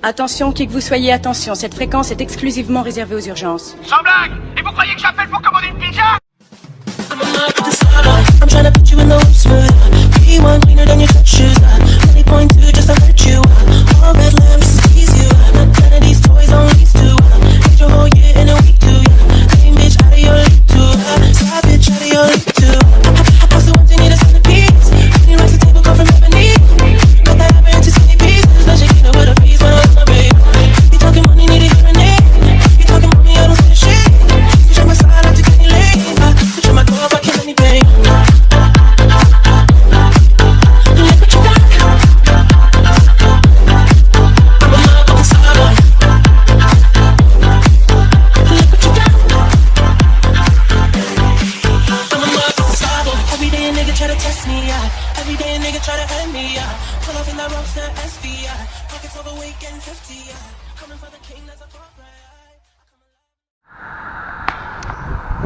Attention, qui que vous soyez, attention, cette fréquence est exclusivement réservée aux urgences. Sans blague! Et vous croyez que j'appelle pour commander une pizza? I'm trying to put you in the loop smooth. P1 cleaner than your church shoes. 20.2 just to hurt you. All red lamps to tease you. None of these toys on lease to. Need your whole year in a week too. Clean bitch out of your league too. Slide bitch out of your league too. I also want to need a centerpiece. Clean rice the table come from ebony. Cut that apple into skinny pieces. Now she clean up with her face when I love my baby. You talking money, need a hearing aid. You talking mommy, I don't say shit. Switch on my side, I take any lane. Switch on my glove, I kill any pain.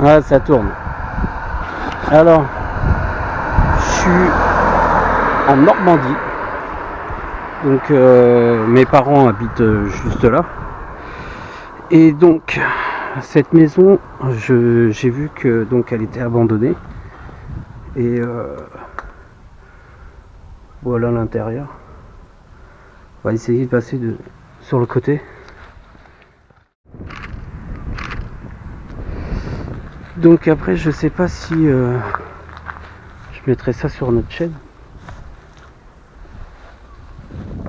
Ah, ça tourne. Alors, je suis en Normandie. Donc, mes parents habitent juste là. Et donc, cette maison, j'ai vu que donc elle était abandonnée. Et voilà l'intérieur. On va essayer de passer sur le côté. Donc après, je sais pas si je mettrai ça sur notre chaîne.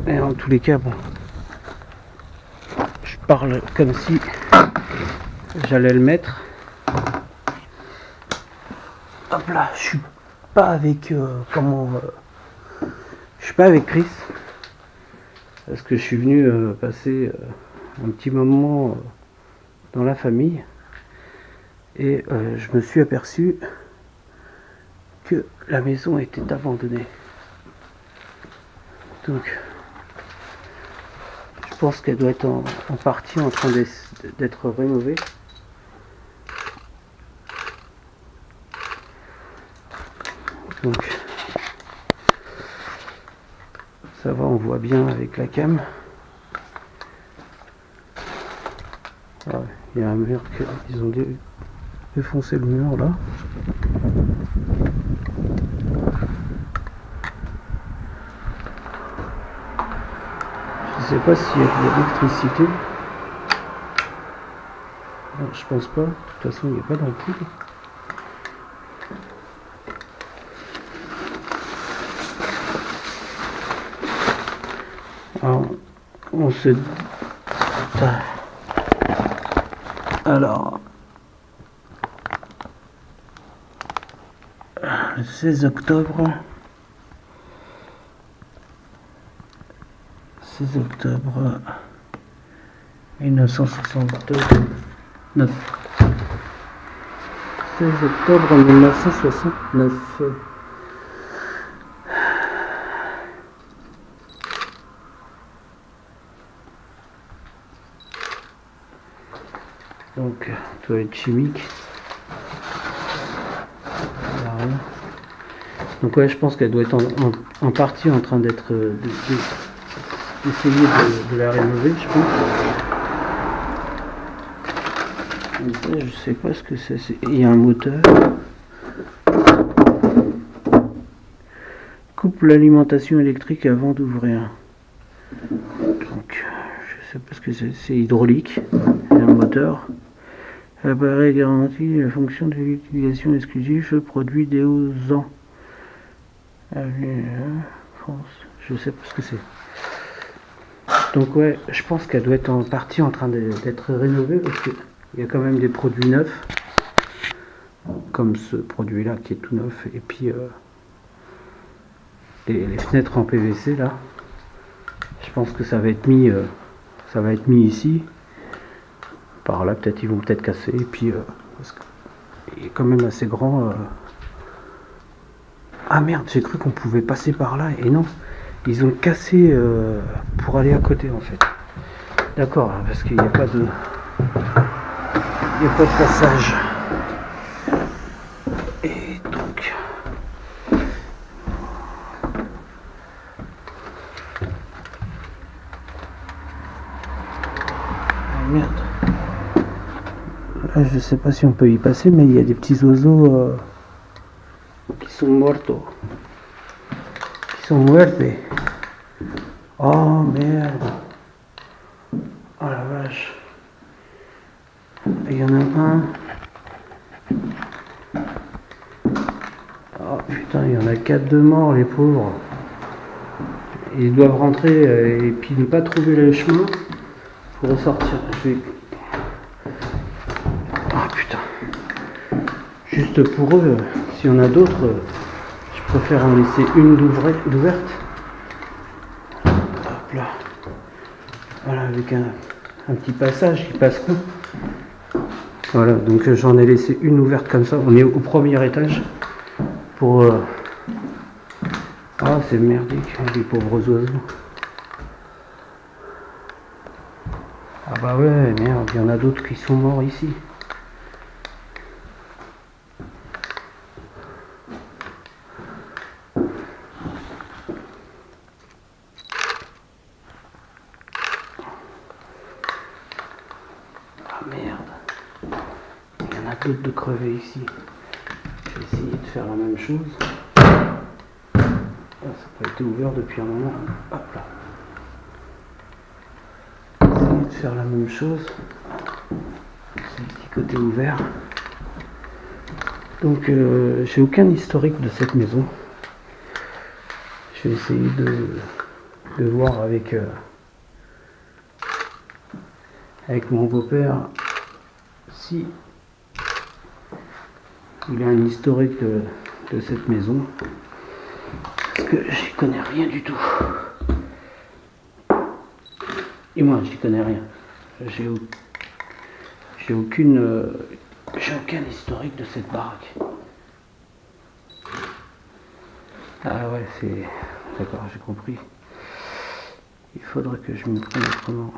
Et en tous les cas, bon, je parle comme si j'allais le mettre. Hop là, je suis pas avec je suis pas avec Chris parce que je suis venu passer un petit moment dans la famille. Et je me suis aperçu que la maison était abandonnée. Donc, je pense qu'elle doit être en partie en train d'être rénovée. Donc, ça va, on voit bien avec la cam. Ah, il y a un mur qu'ils ont défoncer le mur là. Je sais pas s'il y a de l'électricité. Non, je pense pas. De toute façon, il n'y a pas d'ampoule. Alors, on se... Alors... Le 16 octobre 1969. 16 octobre 1969. Donc, toilette chimique. Donc ouais, je pense qu'elle doit être en partie en train d'être d'essayer de la rénover, je pense. Donc ça, je sais pas ce que c'est. Il y a un moteur. Coupe l'alimentation électrique avant d'ouvrir. Donc je sais pas ce que c'est. C'est hydraulique. Il y a un moteur. L'appareil garantit la fonction de l'utilisation exclusive produit déosant. France, je sais pas ce que c'est. Donc ouais, je pense qu'elle doit être en partie en train d'être rénovée parce qu'il y a quand même des produits neufs, comme ce produit là qui est tout neuf, et puis les fenêtres en PVC là. Je pense que ça va être mis ici. Par là, peut-être ils vont peut-être casser, et puis parce qu'il est quand même assez grand. Ah merde, j'ai cru qu'on pouvait passer par là, et non, ils ont cassé pour aller à côté en fait. D'accord, parce qu'il n'y a pas de passage. Et donc Merde. Là, je sais pas si on peut y passer, mais il y a des petits oiseaux qui sont muertos. Qui sont muertes. Oh merde. Oh la vache. Il y en a un. Oh putain, il y en a 4 de morts, les pauvres. Ils doivent rentrer et puis ne pas trouver le chemin pour ressortir. Je vais... Ah putain. Juste pour eux, s'il y en a d'autres, je préfère en laisser une d'ouverte. Hop là. Voilà, avec un petit passage qui passe pas. Voilà, donc j'en ai laissé une ouverte comme ça. On est au premier étage pour... Ah, c'est merdique, les pauvres oiseaux. Ah bah ouais, merde, il y en a d'autres qui sont morts ici. Ah merde. Il y en a d'autres de crever ici. Je vais essayer de faire la même chose. Ça n'a pas été ouvert depuis un moment. Hop là. Essayer de faire la même chose. C'est le petit côté ouvert. Donc j'ai aucun historique de cette maison. Je vais essayer de voir avec mon beau-père si il a un historique de cette maison. Parce que j'y connais rien du tout. Et moi, j'y connais rien. J'ai aucun historique de cette baraque. Ah ouais, c'est... D'accord, j'ai compris. Il faudrait que je me prenne autrement.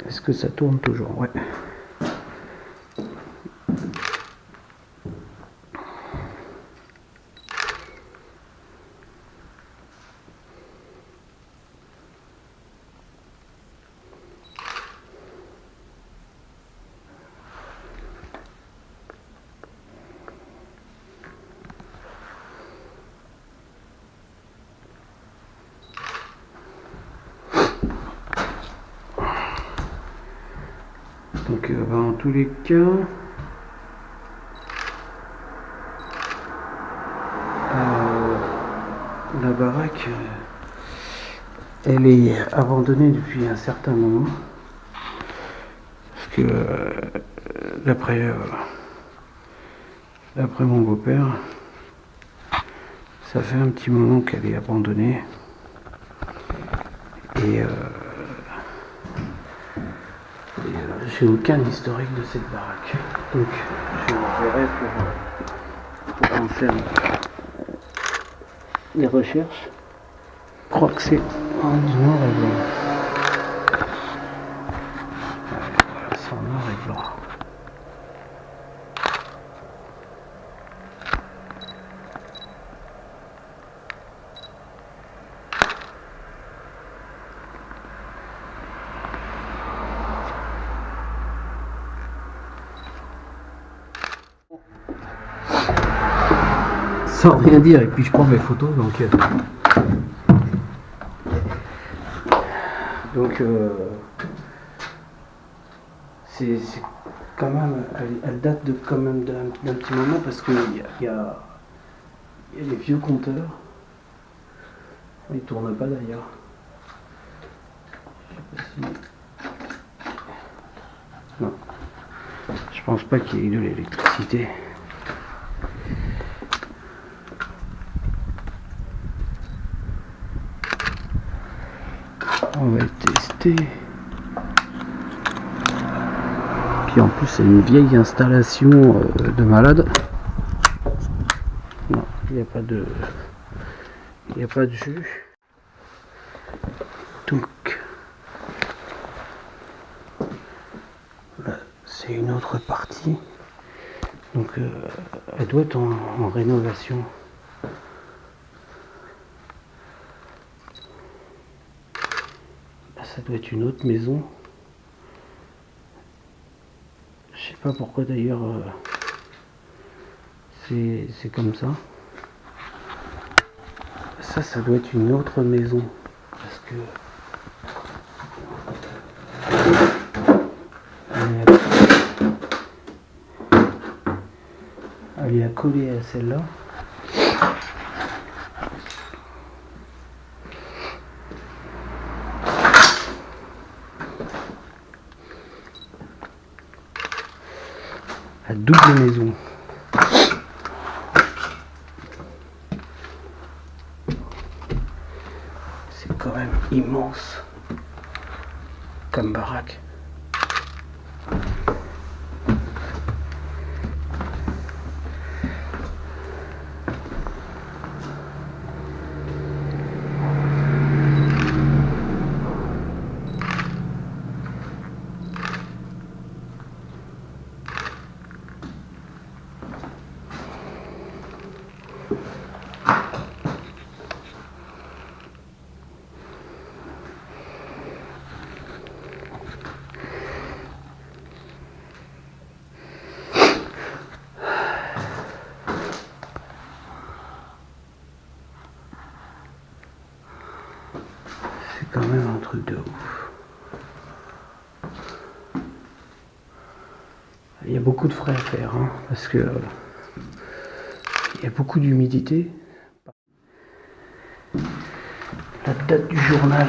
Est-ce que ça tourne toujours? Ouais. Donc en tous les cas, la baraque, elle est abandonnée depuis un certain moment. Parce que d'après mon beau-père, ça fait un petit moment qu'elle est abandonnée. Et j'ai aucun historique de cette baraque. Donc je verrai pour en faire des recherches. Je crois que c'est en noir et blanc. Ouais, voilà, c'est en noir et blanc. Sans rien dire, et puis je prends mes photos, donc c'est quand même, elle date de quand même d'un petit moment, parce qu'il y a les vieux compteurs, ils tournent pas d'ailleurs. Je sais pas si... Non, je pense pas qu'il y ait de l'électricité. On va tester. Puis en plus c'est une vieille installation de malade. Non, il n'y a pas de... Il n'y a pas de jus. Donc là, c'est une autre partie. Donc elle doit être en rénovation. doit être une autre maison. Je sais pas pourquoi d'ailleurs c'est comme ça. Ça doit être une autre maison. Parce que elle est accolée à celle-là. La double maison. C'est quand même immense comme baraque. C'est quand même un truc de ouf. Il y a beaucoup de frais à faire, hein, parce que il y a beaucoup d'humidité. La date du journal,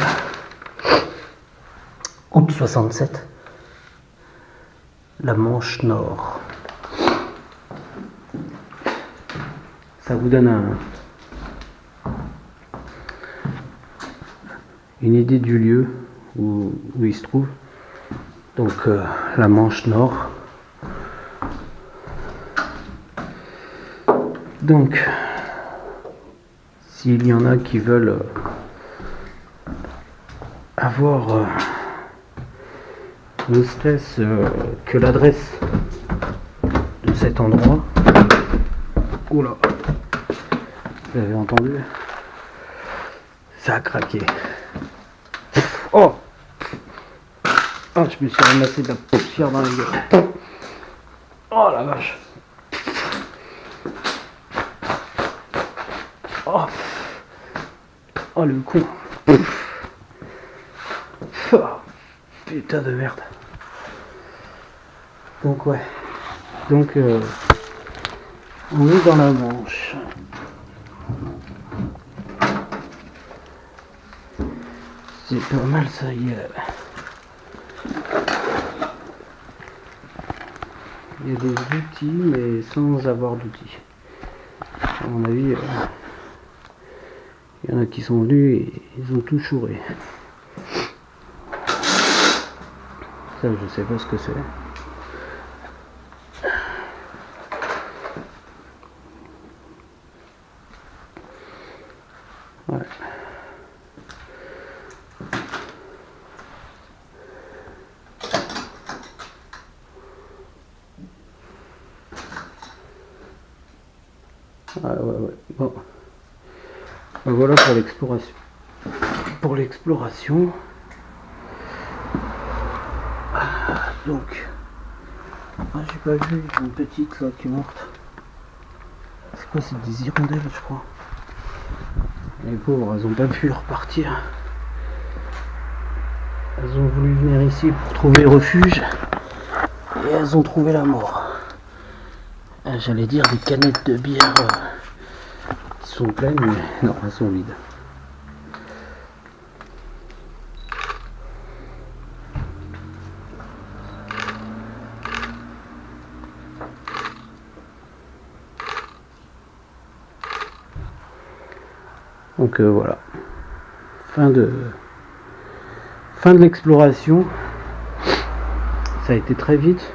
août 67, la Manche Nord. Ça vous donne une idée du lieu où il se trouve. Donc la Manche Nord. Donc s'il y en a qui veulent avoir ne serait-ce que l'adresse de cet endroit. Oula, vous avez entendu? Ça a craqué. Oh! Ah, je me suis ramassé de la poussière dans les gueules. Oh la vache! Oh! Oh le con! Oh, putain de merde! Donc ouais. Donc on est dans la Manche. C'est pas mal ça, il y a des outils mais sans avoir d'outils. À mon avis, il y en a qui sont venus et ils ont tout chouré. Ça je sais pas ce que c'est. Ouais. Ouais. Bon. Ben voilà pour l'exploration. Pour l'exploration. Donc. Ah, j'ai pas vu une petite là qui est morte. C'est quoi, c'est des hirondelles je crois. Les pauvres, elles ont pas pu repartir. Elles ont voulu venir ici pour trouver refuge. Et elles ont trouvé la mort. J'allais dire des canettes de bière qui sont pleines, mais non, elles sont vides. Donc voilà. Fin de l'exploration. Ça a été très vite.